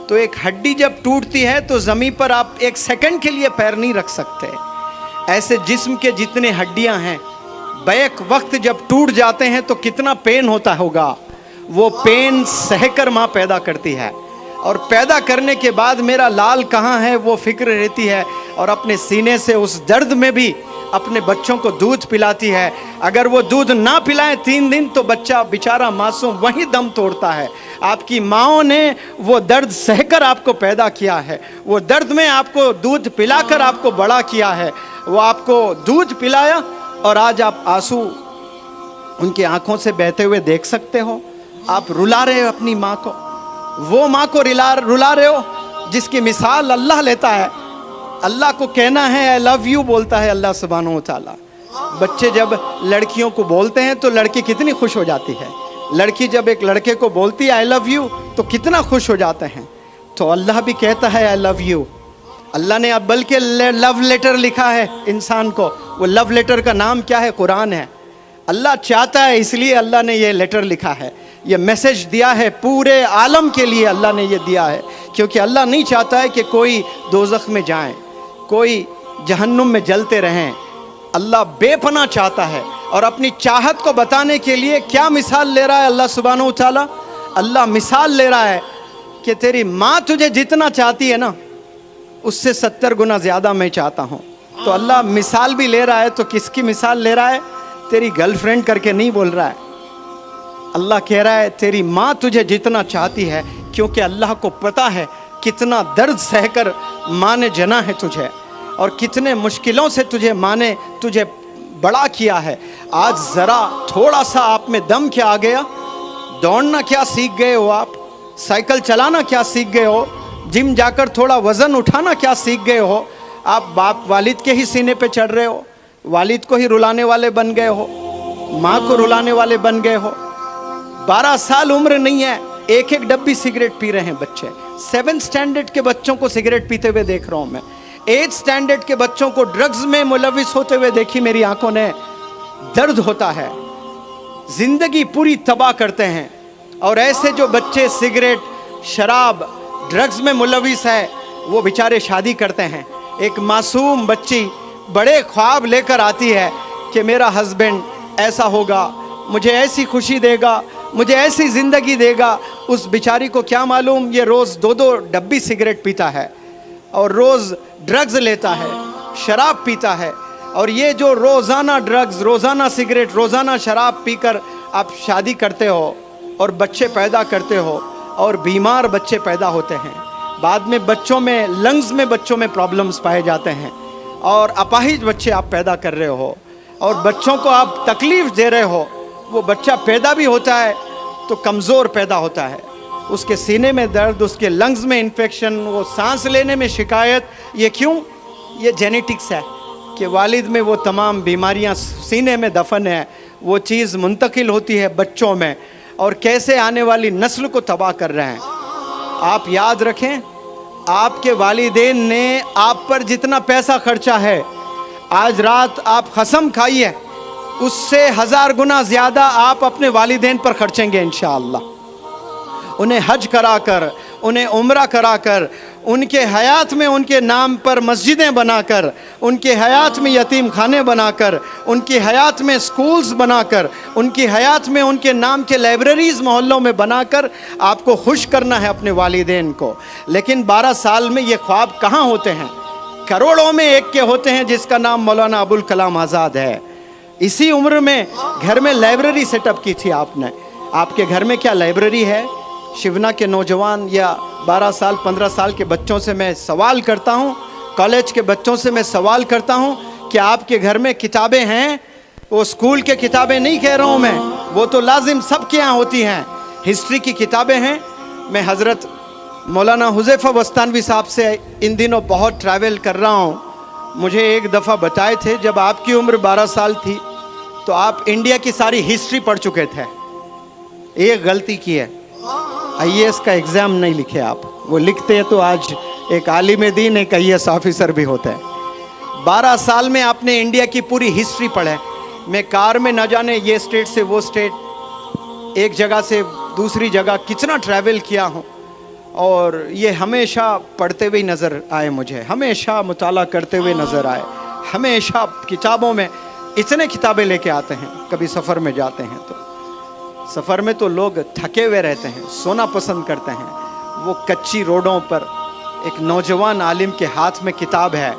تو ایک ہڈی جب ٹوٹتی ہے تو زمین پر آپ ایک سیکنڈ کے لیے پیر نہیں رکھ سکتے. ایسے جسم کے جتنے ہڈیاں ہیں بیک وقت جب ٹوٹ جاتے ہیں تو کتنا پین ہوتا ہوگا. وہ پین سہ کر ماں پیدا کرتی ہے, اور پیدا کرنے کے بعد میرا لال کہاں ہے وہ فکر رہتی ہے, اور اپنے سینے سے اس درد میں بھی اپنے بچوں کو دودھ پلاتی ہے. اگر وہ دودھ نہ پلائیں 3 دن تو بچہ بیچارہ معصوم وہیں دم توڑتا ہے. آپ کی ماؤں نے وہ درد سہ کر آپ کو پیدا کیا ہے, وہ درد میں آپ کو دودھ پلا کر آپ کو بڑا کیا ہے. وہ آپ کو دودھ پلایا اور آج آپ آنسو ان کی آنکھوں سے بہتے ہوئے دیکھ سکتے ہو. آپ رلا رہے ہو اپنی ماں کو, وہ ماں کو رلا رہے ہو جس کی مثال اللہ لیتا ہے. اللہ کو کہنا ہے I love you بولتا ہے اللہ سبحانہ و تعالیٰ. بچے جب لڑکیوں کو بولتے ہیں تو لڑکی کتنی خوش ہو جاتی ہے. لڑکی جب ایک لڑکے کو بولتی ہے I love you تو کتنا خوش ہو جاتے ہیں. تو اللہ بھی کہتا ہے I love you. اللہ نے اب بلکہ لو لیٹر لکھا ہے انسان کو. وہ لو لیٹر کا نام کیا ہے؟ قرآن ہے. اللہ چاہتا ہے اس لیے اللہ نے یہ لیٹر لکھا ہے, یہ میسج دیا ہے پورے عالم کے لیے. اللہ نے یہ دیا ہے کیونکہ اللہ نہیں چاہتا ہے کہ کوئی دوزخ میں جائیں, کوئی جہنم میں جلتے رہیں. اللہ بے پناہ چاہتا ہے, اور اپنی چاہت کو بتانے کے لیے کیا مثال لے رہا ہے اللہ سبحانہ و تعالیٰ؟ اللہ مثال لے رہا ہے کہ تیری ماں تجھے جتنا چاہتی ہے نا اس سے 70 گنا زیادہ میں چاہتا ہوں. تو اللہ مثال بھی لے رہا ہے. تو کس کی مثال لے رہا ہے؟ تیری گرل فرینڈ کر کے نہیں بول رہا ہے. اللہ کہہ رہا ہے تیری ماں تجھے جتنا چاہتی ہے, کیونکہ اللہ کو پتہ ہے کتنا درد سہ کر ماں نے جنا ہے تجھے, اور کتنے مشکلوں سے ماں نے تجھے بڑا کیا ہے. آج ذرا تھوڑا سا آپ میں دم کیا آ گیا, دوڑنا کیا سیکھ گئے ہو, آپ سائیکل چلانا کیا سیکھ گئے ہو, جم جا کر تھوڑا وزن اٹھانا کیا سیکھ گئے ہو. آپ باپ والد کے ہی سینے پہ چڑھ رہے ہو, والد کو ہی رلانے والے بن گئے ہو, ماں کو رلانے والے بن گئے ہو. 12 سال عمر نہیں ہے, ایک ڈبی سگریٹ پی رہے ہیں بچے. 7 سٹینڈرڈ کے بچوں کو سگریٹ پیتے ہوئے دیکھ رہا ہوں میں. 8 سٹینڈرڈ کے بچوں کو ڈرگز میں ملوث ہوتے ہوئے دیکھی میری آنکھوں نے. درد ہوتا ہے, زندگی پوری تباہ کرتے ہیں. اور ایسے جو بچے سگریٹ, شراب, ڈرگز میں ملوث ہے وہ بیچارے شادی کرتے ہیں. ایک معصوم بچی بڑے خواب لے کر آتی ہے کہ میرا ہسبینڈ ایسا ہوگا, مجھے ایسی خوشی دے گا, مجھے ایسی زندگی دے گا. اس بیچاری کو کیا معلوم یہ روز 2 ڈبی سگریٹ پیتا ہے, اور روز ڈرگز لیتا ہے, شراب پیتا ہے. اور یہ جو روزانہ ڈرگز, روزانہ سگریٹ, روزانہ شراب پی کر آپ شادی کرتے ہو اور بچے پیدا کرتے ہو, اور بیمار بچے پیدا ہوتے ہیں. بعد میں بچوں میں, لنگز میں بچوں میں پرابلمز پائے جاتے ہیں, اور اپاہج بچے آپ پیدا کر رہے ہو, اور بچوں کو آپ تکلیف دے رہے ہو. وہ بچہ پیدا بھی ہوتا ہے تو کمزور پیدا ہوتا ہے, اس کے سینے میں درد, اس کے لنگز میں انفیکشن, وہ سانس لینے میں شکایت. یہ کیوں؟ یہ جینیٹکس ہے کہ والد میں وہ تمام بیماریاں سینے میں دفن ہے, وہ چیز منتقل ہوتی ہے بچوں میں, اور کیسے آنے والی نسل کو تباہ کر رہے ہیں. آپ یاد رکھیں, آپ کے والدین نے آپ پر جتنا پیسہ خرچا ہے, آج رات آپ قسم کھائیے اس سے 1000 گنا زیادہ آپ اپنے والدین پر خرچیں گے انشاءاللہ. انہیں حج کرا کر, انہیں عمرہ کرا کر, ان کے حیات میں ان کے نام پر مسجدیں بنا کر, ان کے حیات میں یتیم خانے بنا کر, ان کی حیات میں سکولز بنا کر, ان کی حیات میں ان کے نام کے لائبریریز محلوں میں بنا کر آپ کو خوش کرنا ہے اپنے والدین کو. لیکن 12 سال میں یہ خواب کہاں ہوتے ہیں؟ کروڑوں میں ایک کے ہوتے ہیں جس کا نام مولانا ابوالکلام آزاد ہے. اسی عمر میں گھر میں لائبریری سیٹ اپ کی تھی آپ نے. آپ کے گھر میں کیا لائبریری ہے؟ شیونا کے نوجوان یا 12 سال 15 سال کے بچوں سے میں سوال کرتا ہوں, کالج کے بچوں سے میں سوال کرتا ہوں کہ آپ کے گھر میں کتابیں ہیں؟ وہ اسکول کے کتابیں نہیں کہہ رہا ہوں میں, وہ تو لازم سب کے یہاں ہوتی ہیں. ہسٹری کی کتابیں ہیں. میں حضرت مولانا حذیفہ بستانوی صاحب سے ان دنوں بہت ٹریول کر رہا ہوں. مجھے ایک دفعہ بتائے تھے جب آپ کی عمر 12 سال تھی تو آپ انڈیا کی ساری ہسٹری پڑھ چکے تھے. ایک غلطی کی ہے, IAS کا ایگزام نہیں لکھے آپ. وہ لکھتے تو آج ایک عالم دین, ایک IAS آفیسر بھی ہوتا ہے. 12 سال میں آپ نے انڈیا کی پوری ہسٹری پڑھے. میں کار میں نہ جانے یہ اسٹیٹ سے وہ اسٹیٹ, ایک جگہ سے دوسری جگہ کتنا ٹریول کیا ہوں. اور یہ ہمیشہ پڑھتے ہوئے نظر آئے مجھے، ہمیشہ مطالعہ کرتے ہوئے نظر آئے، ہمیشہ کتابوں میں اتنے کتابیں لے کے آتے ہیں۔ کبھی سفر میں جاتے ہیں تو سفر میں تو لوگ تھکے ہوئے رہتے ہیں، سونا پسند کرتے ہیں، وہ کچی روڈوں پر ایک نوجوان عالم کے ہاتھ میں کتاب ہے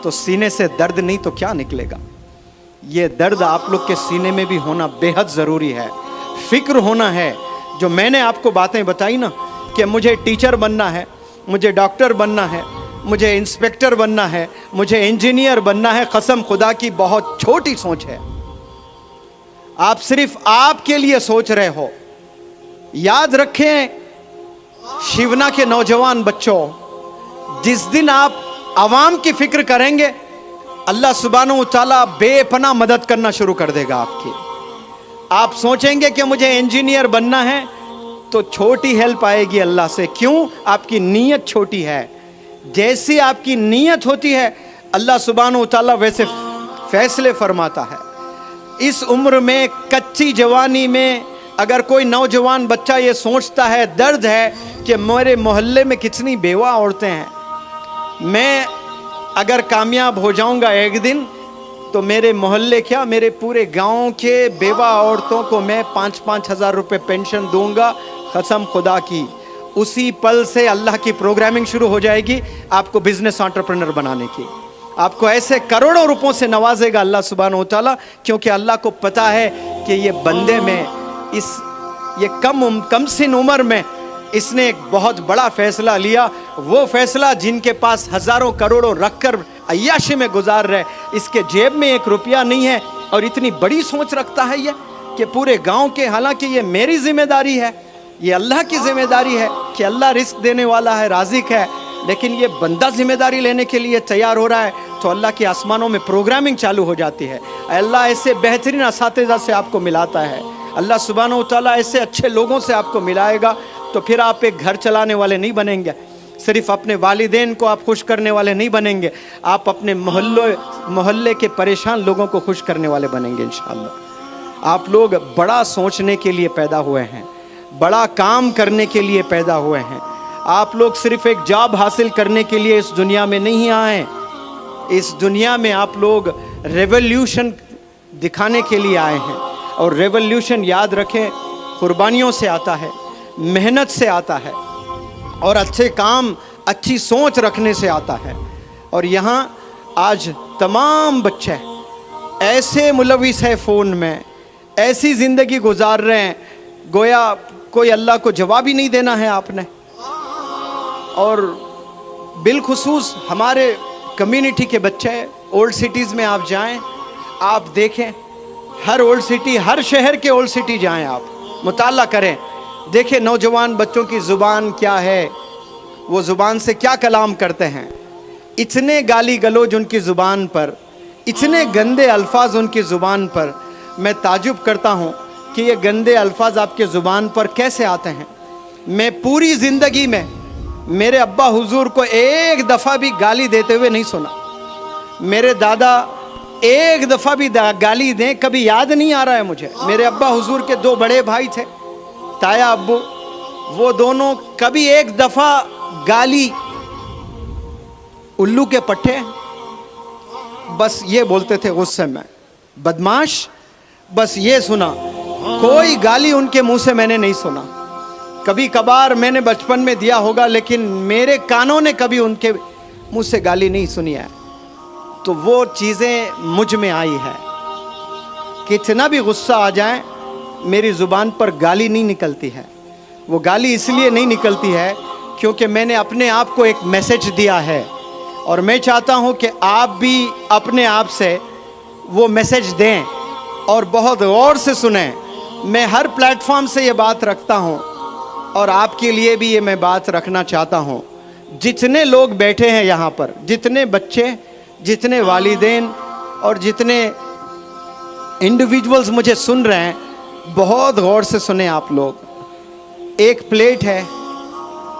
تو سینے سے درد نہیں تو کیا نکلے گا؟ یہ درد آپ لوگ کے سینے میں بھی ہونا بے حد ضروری ہے، فکر ہونا ہے۔ جو میں نے آپ کو باتیں بتائی نا کہ مجھے ٹیچر بننا ہے، مجھے ڈاکٹر بننا ہے، مجھے انسپیکٹر بننا ہے، مجھے انجینئر بننا ہے، قسم خدا کی بہت چھوٹی سوچ ہے۔ آپ صرف آپ کے لیے سوچ رہے ہو۔ یاد رکھیں شیونا کے نوجوان بچوں، جس دن آپ عوام کی فکر کریں گے اللہ سبحانہ و تعالیٰ بے پناہ مدد کرنا شروع کر دے گا آپ کی۔ آپ سوچیں گے کہ مجھے انجینئر بننا ہے تو چھوٹی ہیلپ آئے گی اللہ سے، کیوں؟ آپ کی نیت چھوٹی ہے۔ جیسی آپ کی نیت ہوتی ہے اللہ سبحانہ و تعالیٰ ویسے فیصلے فرماتا ہے۔ اس عمر میں کچی جوانی میں اگر کوئی نوجوان بچہ یہ سوچتا ہے، درد ہے کہ میرے محلے میں کتنی بیوہ عورتیں ہیں، میں اگر کامیاب ہو جاؤں گا ایک دن تو میرے محلے کیا میرے پورے گاؤں کے بیوہ عورتوں کو میں 5-5 ہزار روپے پینشن دوں گا، قسم خدا کی۔ اسی پل سے اللہ کی پروگرامنگ شروع ہو جائے گی آپ کو بزنس انٹرپرینر بنانے کی۔ آپ کو ایسے کروڑوں روپوں سے نوازے گا اللہ سبحانہ و تعالیٰ، کیونکہ اللہ کو پتا ہے کہ یہ بندے میں یہ کم سن عمر میں اس نے ایک بہت بڑا فیصلہ لیا، وہ فیصلہ جن کے پاس ہزاروں کروڑوں رکھ کر عیاشی میں گزار رہے، اس کے جیب میں 1 روپیہ نہیں ہے اور اتنی بڑی سوچ رکھتا ہے یہ کہ پورے گاؤں کے، حالانکہ یہ میری ذمہ داری ہے، یہ اللہ کی ذمہ داری ہے کہ اللہ رزق دینے والا ہے، رازق ہے، لیکن یہ بندہ ذمہ داری لینے کے لیے تیار ہو رہا ہے تو اللہ کے آسمانوں میں پروگرامنگ چالو ہو جاتی ہے۔ اللہ ایسے بہترین اساتذہ سے آپ کو ملاتا ہے، اللہ سبحانہ و تعالیٰ ایسے اچھے لوگوں سے آپ کو ملائے گا، تو پھر آپ ایک گھر چلانے والے نہیں بنیں گے، صرف اپنے والدین کو آپ خوش کرنے والے نہیں بنیں گے، آپ اپنے محلے کے پریشان لوگوں کو خوش کرنے والے بنیں گے انشاءاللہ۔ آپ لوگ بڑا سوچنے کے لیے پیدا ہوئے ہیں، بڑا کام کرنے کے لیے پیدا ہوئے ہیں۔ آپ لوگ صرف ایک جاب حاصل کرنے کے لیے اس دنیا میں نہیں آئے، اس دنیا میں آپ لوگ ریولیوشن دکھانے کے لیے آئے ہیں، اور ریولیوشن یاد رکھیں قربانیوں سے آتا ہے، محنت سے آتا ہے، اور اچھے کام، اچھی سوچ رکھنے سے آتا ہے۔ اور یہاں آج تمام بچے ایسے ملوث ہے فون میں، ایسی زندگی گزار رہے ہیں گویا کوئی اللہ کو جواب ہی نہیں دینا ہے آپ نے۔ اور بالخصوص ہمارے کمیونٹی کے بچے اولڈ سٹیز میں آپ جائیں، آپ دیکھیں ہر اولڈ سٹی، ہر شہر کے اولڈ سٹی جائیں، آپ مطالعہ کریں، دیکھیں نوجوان بچوں کی زبان کیا ہے، وہ زبان سے کیا کلام کرتے ہیں۔ اتنے گالی گلوج ان کی زبان پر، اتنے گندے الفاظ ان کی زبان پر، میں تعجب کرتا ہوں کہ یہ گندے الفاظ آپ کے زبان پر کیسے آتے ہیں۔ میں پوری زندگی میں میرے ابا حضور کو ایک دفعہ بھی گالی دیتے ہوئے نہیں سنا، میرے دادا ایک دفعہ بھی گالی دیں کبھی یاد نہیں آ رہا ہے مجھے۔ میرے ابا حضور کے 2 بڑے بھائی تھے، تایا ابو، وہ دونوں کبھی ایک دفعہ گالی، الو کے پٹھے، بس یہ بولتے تھے غصے میں، بدماش، بس یہ سنا، کوئی گالی ان کے منہ سے میں نے نہیں سنا۔ کبھی کبھار میں نے بچپن میں دیا ہوگا، لیکن میرے کانوں نے کبھی ان کے منہ سے گالی نہیں سنی ہے۔ تو وہ چیزیں مجھ میں آئی ہے، کتنا بھی غصہ آ جائیں میری زبان پر گالی نہیں نکلتی ہے۔ وہ گالی اس لیے نہیں نکلتی ہے کیونکہ میں نے اپنے آپ کو ایک میسج دیا ہے، اور میں چاہتا ہوں کہ آپ بھی اپنے آپ سے وہ میسج دیں اور بہت غور سے سنیں۔ میں ہر پلیٹ فارم سے یہ بات رکھتا ہوں، اور آپ کے لیے بھی یہ میں بات رکھنا چاہتا ہوں۔ جتنے لوگ بیٹھے ہیں یہاں پر، جتنے بچے، جتنے والدین اور جتنے انڈیویجولز مجھے سن رہے ہیں، بہت غور سے سنیں آپ لوگ۔ ایک پلیٹ ہے،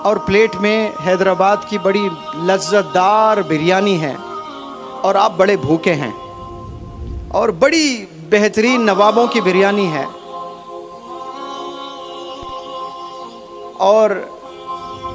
اور پلیٹ میں حیدرآباد کی بڑی لذت دار بریانی ہے، اور آپ بڑے بھوکے ہیں، اور بڑی بہترین نوابوں کی بریانی ہے، اور